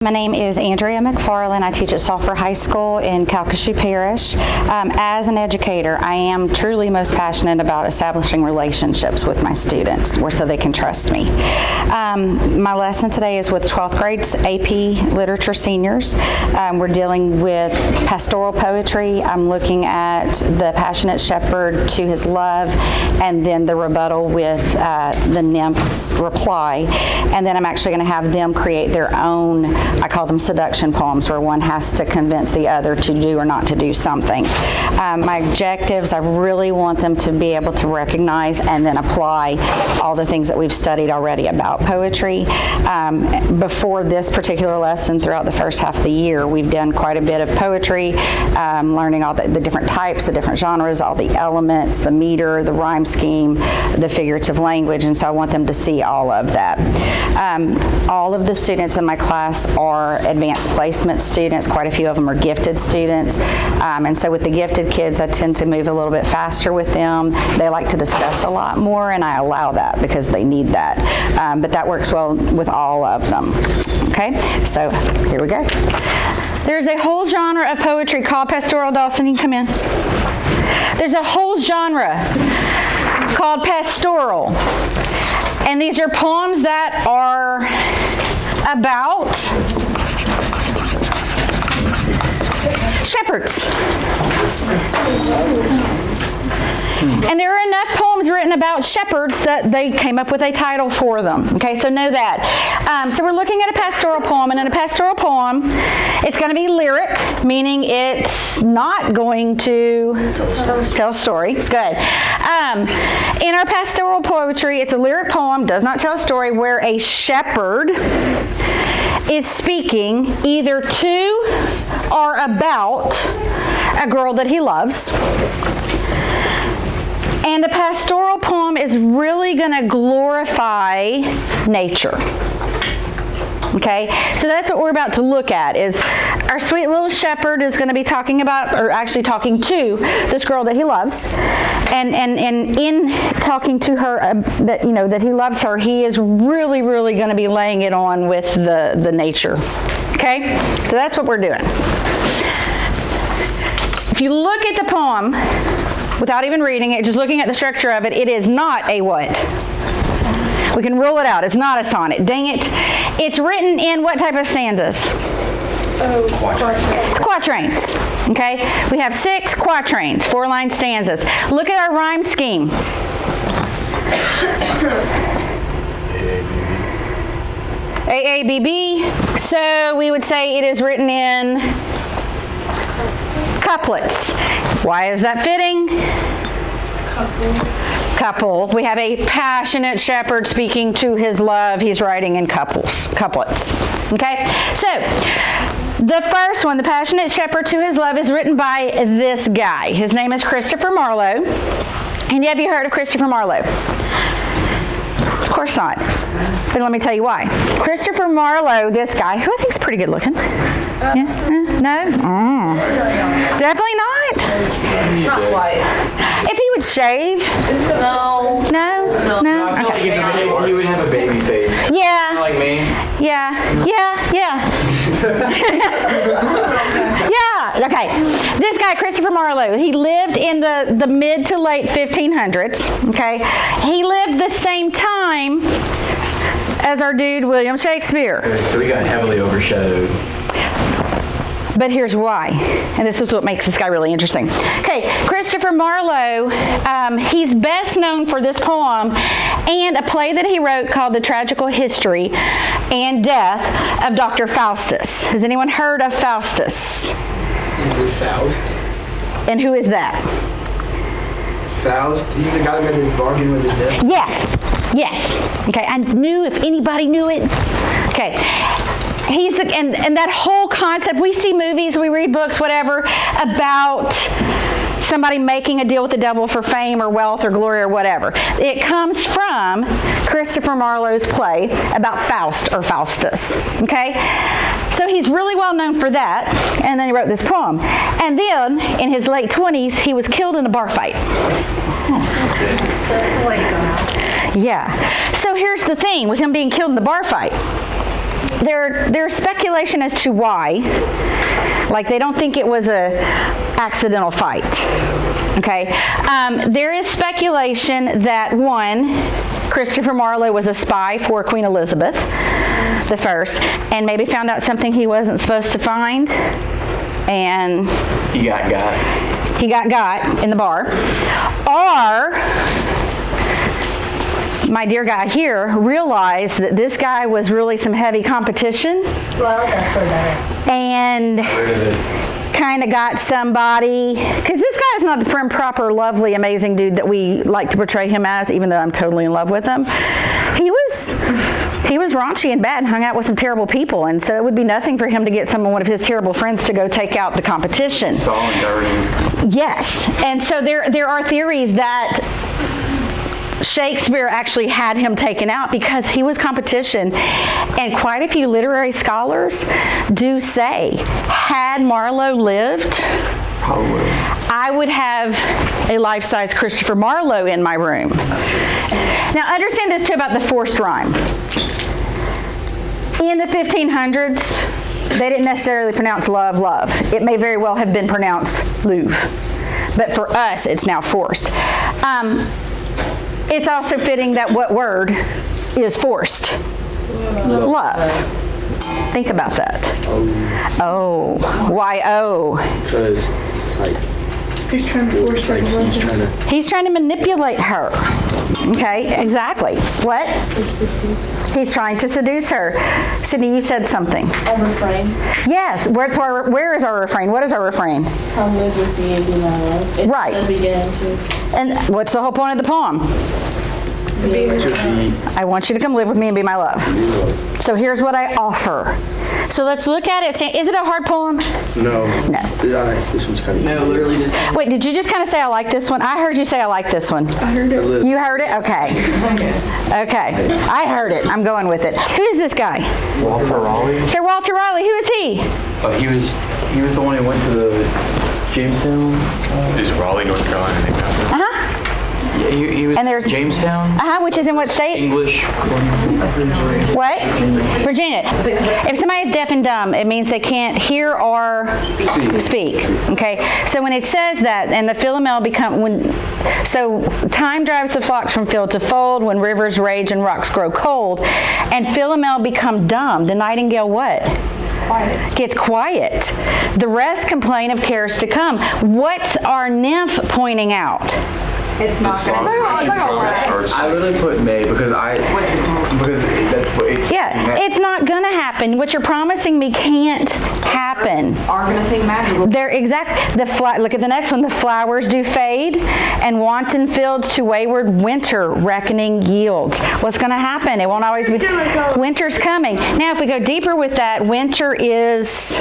My name is Andrea McFarlain. I teach at Sulphur High School in Calcasieu Parish. As an educator, I am truly most passionate about establishing relationships with my students so they can trust me. My lesson today is with 12th grade AP Literature seniors. We're dealing with pastoral poetry. I'm looking at the passionate shepherd to his love, and then the rebuttal with the nymph's reply. And then I'm actually going to have them create their own, I call them seduction poems, where one has to convince the other to do or not to do something. My objectives, I really want them to be able to recognize and then apply all the things that we've studied already about poetry. Before this particular lesson, throughout the first half of the year, we've done quite a bit of poetry, learning all the different types, the different genres, all the elements, the meter, the rhyme scheme, the figurative language, and so I want them to see all of that. All of the students in my class are advanced placement students. Quite a few of them are gifted students. And so with the gifted kids, I tend to move a little bit faster with them. They like to discuss a lot more, and I allow that because they need that. But that works well with all of them. Okay, so here we go. There's a whole genre of poetry called pastoral. Dawson, you can come in. There's a whole genre called pastoral. And these are poems that are about shepherds. And there are enough poems written about shepherds that they came up with a title for them. Okay, so know that. So we're looking at a pastoral poem, and in a pastoral poem, it's going to be lyric, meaning it's not going to tell a story. Good. In our pastoral poetry, it's a lyric poem, does not tell a story, where a shepherd is speaking either to or about a girl that he loves. And a pastoral poem is really going to glorify nature. Okay, so that's what we're about to look at. Is our sweet little shepherd is going to be talking about, or actually talking to, this girl that he loves, and in talking to her that he loves her, he is really going to be laying it on with the nature. Okay, so that's what we're doing. If you look at the poem without even reading it, just looking at the structure of it, it is not a what? We can rule it out. It's not a sonnet. Dang it. It's written in what type of stanzas? Quatrains. Okay? We have 6 quatrains, 4-line stanzas. Look at our rhyme scheme. AABB. So we would say it is written in couplets. Why is that fitting? Couple. We have a passionate shepherd speaking to his love. He's writing in couplets. Okay? So, the first one, the passionate shepherd to his love, is written by this guy. His name is Christopher Marlowe. And have you heard of Christopher Marlowe? Of course not. But let me tell you why. Christopher Marlowe, this guy, who I think is pretty good looking. Yeah? No? Definitely not? Not quite. If he would shave? No. No? No? I feel like he would have a baby face. Yeah. Kind of like me. Yeah. Yeah, okay. This guy, Christopher Marlowe, he lived in the mid to late 1500s, okay? He lived the same time as our dude, William Shakespeare. Okay, so we got heavily overshadowed. But here's why, and this is what makes this guy really interesting. Okay, Christopher Marlowe, he's best known for this poem and a play that he wrote called The Tragical History and Death of Dr. Faustus. Has anyone heard of Faustus? Is it Faust? And who is that? Faust? He's the guy that made the bargain with the devil? Yes. Okay, I knew if anybody knew it. Okay. He's and that whole concept, we see movies, we read books, whatever, about somebody making a deal with the devil for fame or wealth or glory or whatever. It comes from Christopher Marlowe's play about Faust or Faustus. Okay? So he's really well known for that, and then he wrote this poem. And then, in his late 20s, he was killed in a bar fight. Yeah. So here's the thing with him being killed in the bar fight. there's speculation as to why. Like, they don't think it was a accidental fight. Okay? There is speculation that, one, Christopher Marlowe was a spy for Queen Elizabeth I and maybe found out something he wasn't supposed to find, and He got. he got in the bar. Or my dear guy here realized that this guy was really some heavy competition, Well, that's for better. and kind of got somebody, because this guy is not the prim, proper, lovely, amazing dude that we like to portray him as, even though I'm totally in love with him. He was raunchy and bad and hung out with some terrible people, and so it would be nothing for him to get one of his terrible friends to go take out the competition. Saul and dirty. Yes, and so there are theories that Shakespeare actually had him taken out because he was competition, and quite a few literary scholars do say, had Marlowe lived, Probably. I would have a life-size Christopher Marlowe in my room. Now understand this too about the forced rhyme. In the 1500s, they didn't necessarily pronounce love, love. It may very well have been pronounced Louvre. But for us, it's now forced. It's also fitting that what word is forced? Love. Think about that. Oh. Oh. Why oh? Because it's like, He's trying to force like he's trying to. He's trying to manipulate her. Okay, exactly. What? He's trying to seduce her. Sydney, you said something. A refrain. Yes, where is our refrain? What is our refrain? Come live with me and be my love. It's Right. the beginning too. And what's the whole point of the poem? To be with To me. be. I want you to come live with me and be my love. So here's what I offer. So let's look at it. Is it a hard poem? No. No. This one's kind of. No, literally just. Wait, did you just kind of say I like this one? I heard you say I like this one. I heard it. You heard it? Okay. Okay. I heard it. I'm going with it. Who is this guy? Walter Raleigh. Sir Walter Raleigh. Who is he? Oh, he was the one who went to the Jamestown. Is Raleigh, North Carolina named after him? Uh-huh. Yeah, he was And there's- Jamestown. Uh-huh, which is in what state? English. What? Virginia. If somebody is deaf and dumb, it means they can't hear or speak. Okay? So when it says that, and the Philomel so time drives the flocks from field to fold, when rivers rage and rocks grow cold, and Philomel become dumb, the nightingale what? Quiet. Gets quiet. The rest complain of cares to come. What's our nymph pointing out? It's not Song gonna. They're gonna last. I literally put May because that's what it. Yeah, it's not gonna happen. What you're promising me can't happen. Are gonna sing magical. They're look at the next one. The flowers do fade, and wanton fields to wayward winter reckoning yields. What's going to happen? It won't always be. Winter's coming. Now, if we go deeper with that, winter is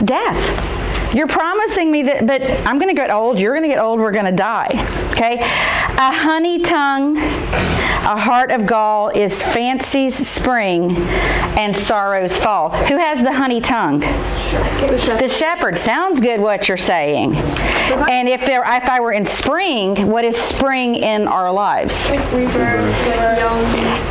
death. You're promising me that, but I'm going to get old, you're going to get old, we're going to die. Okay? A honey tongue, a heart of gall is fancy's spring and sorrow's fall. Who has the honey tongue? The shepherd. Sounds good what you're saying. And if I were in spring, what is spring in our lives?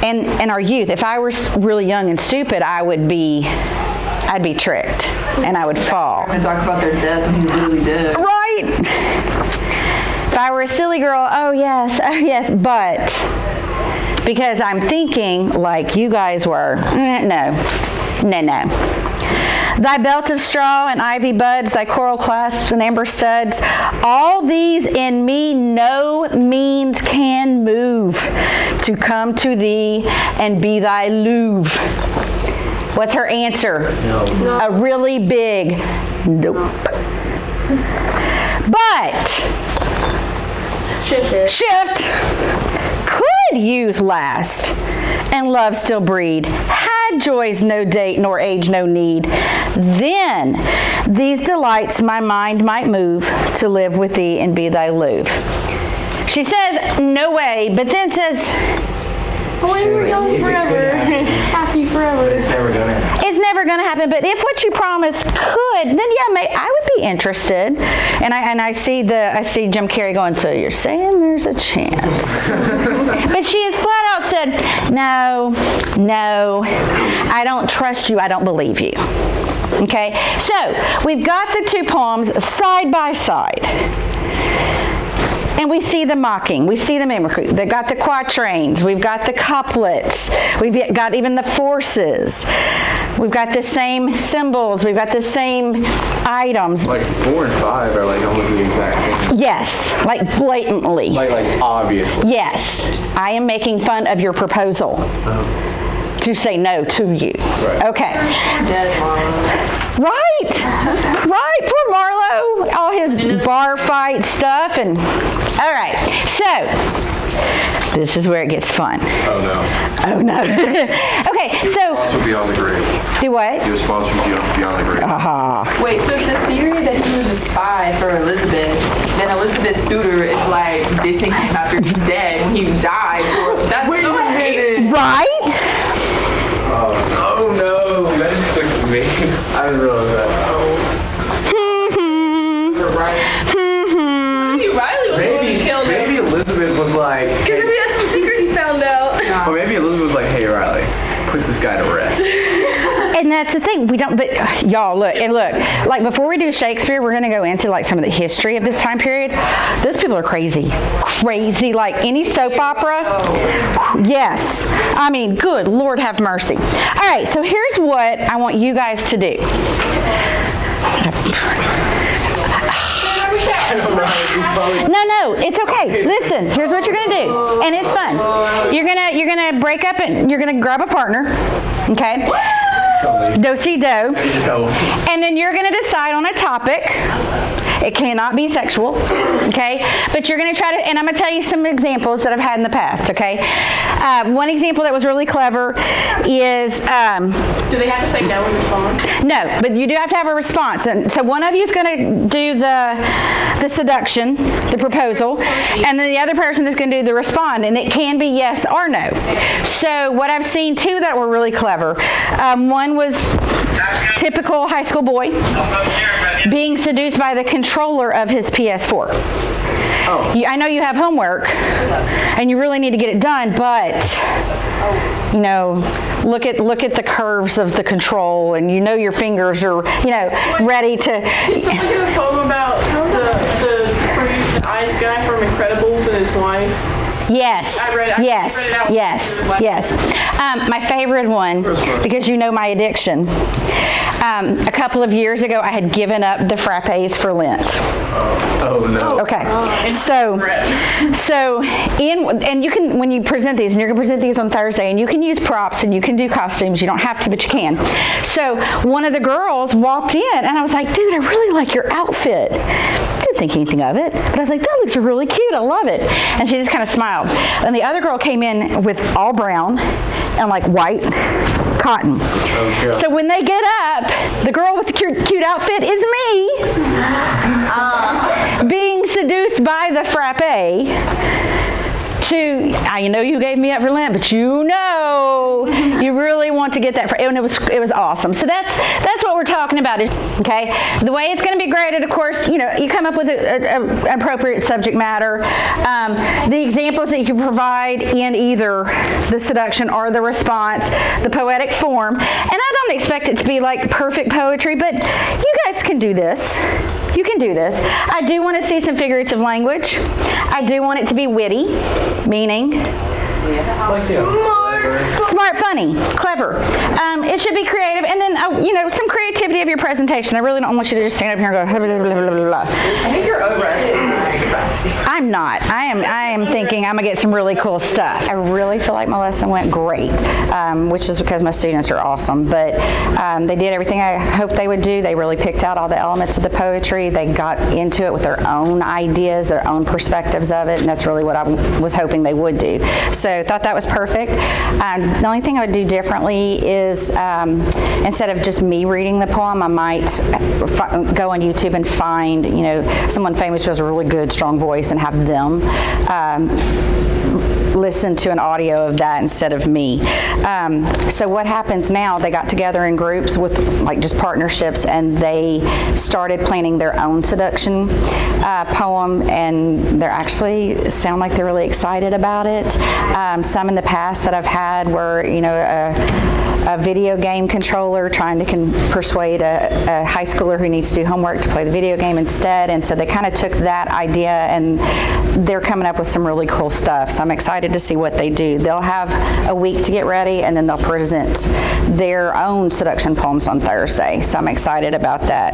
And our youth. If I were really young and stupid, I'd be tricked and I would fall. And talk about their death when he's literally dead. Right. If I were a silly girl, oh yes, but because I'm thinking like you guys were, no. Thy belt of straw and ivy buds, thy coral clasps and amber studs, all these in me no means can move to come to thee and be thy Louvre. What's her answer? No. A really big nope. But shift. Could youth last and love still breed? Had joys no date nor age no need? Then these delights my mind might move to live with thee and be thy Louvre. She says no way, but then says Boy, we're young forever. Happy forever. It's never gonna happen. It's never going to happen, but if what you promise could, then yeah, I would be interested. And I see Jim Carrey going, so you're saying there's a chance. But she has flat out said, no, I don't trust you, I don't believe you. Okay, so we've got the two poems side by side. And we see the mocking, we see the mimicry. They've got the quatrains, we've got the couplets, we've got even the forces. We've got the same symbols, we've got the same items. Like 4 and 5 are like almost the exact same. Yes, like blatantly. Like obviously. Yes, I am making fun of your proposal to say no to you. Right. Okay. Dead Marlo. Right, poor Marlo, all his bar fight stuff, and all right, so this is where it gets fun. Oh no. Oh no. Okay, so Also Beyond the Grave. do what? He was sponsored Beyond the Grave. Wait, so the theory that he was a spy for Elizabeth, then Elizabeth's suitor is like dissing him after he's dead when he died. That's so hated. Right? Oh no, that just clicked with me. I didn't realize that. Maybe Riley was the one who killed him. Maybe Elizabeth was like, Because maybe that's what secret he found out. or maybe Elizabeth was like, hey Riley, put this guy to rest. And that's the thing, we don't, but y'all look, like before we do Shakespeare, we're gonna go into like some of the history of this time period. Those people are crazy, like any soap opera. Yes, I mean, good Lord have mercy. All right, so here's what I want you guys to do. No, it's okay. Listen, here's what you're gonna do, and it's fun. You're gonna break up and you're gonna grab a partner, okay? Do-si-do. And then you're going to decide on a topic. It cannot be sexual, okay? But you're going to try to, and I'm going to tell you some examples that I've had in the past, okay? One example that was really clever is... Do they have to say no and respond? No, but you do have to have a response. And so one of you is going to do the seduction, the proposal, and then the other person is going to do the respond, and it can be yes or no. So what I've seen two that were really clever. One was typical high school boy being seduced by the controller of his PS4. I know you have homework and you really need to get it done, but you know, look at the curves of the control, and you know your fingers are, you know, ready to. Did someone do a poem about the ice guy from Incredibles and his wife? Yes. I read it out. Yes. My favorite one, because you know my addiction. A couple of years ago, I had given up the frappes for Lent. Oh no. Okay. And you can, when you present these, and you're going to present these on Thursday, and you can use props and you can do costumes. You don't have to, but you can. So one of the girls walked in, and I was like, dude, I really like your outfit. I didn't think anything of it, but I was like, that looks really cute. I love it. And she just kind of smiled. And the other girl came in with all brown and like white cotton. Okay. So when they get up, the girl with the cute outfit is me, being seduced by the frappe to, I know you gave me up for Lent, but you know you really want to get that, and it was awesome. So that's what we're talking about, okay? The way it's going to be graded, of course, you know, you come up with an appropriate subject matter. The examples that you can provide in either the seduction or the response, the poetic form, and I don't expect it to be like perfect poetry, but you guys can do this. You can do this. I do want to see some figurative language. I do want it to be witty, meaning smart, funny, clever. It should be creative, and then you know, some creativity of your presentation. I really don't want you to just stand up here and go blah, blah, blah, blah, blah. I think you're overestimating my capacity. I'm not. I am thinking I'm gonna get some really cool stuff. I really feel like my lesson went great, which is because my students are awesome. But they did everything I hoped they would do. They really picked out all the elements of the poetry. They got into it with their own ideas, their own perspectives of it, and that's really what I was hoping they would do. So thought that was perfect. The only thing I would do differently is instead of just me reading the poem, I might go on YouTube and find, you know, someone famous who has a really good, strong voice and have them listen to an audio of that instead of me. So what happens now, they got together in groups with like just partnerships, and they started planning their own seduction poem, and they're actually sound like they're really excited about it. Some in the past that I've had were, you know, a video game controller trying to persuade a high schooler who needs to do homework to play the video game instead, and so they kind of took that idea and they're coming up with some really cool stuff. So I'm excited to see what they do. They'll have a week to get ready, and then they'll present their own seduction poems on Thursday. So I'm excited about that.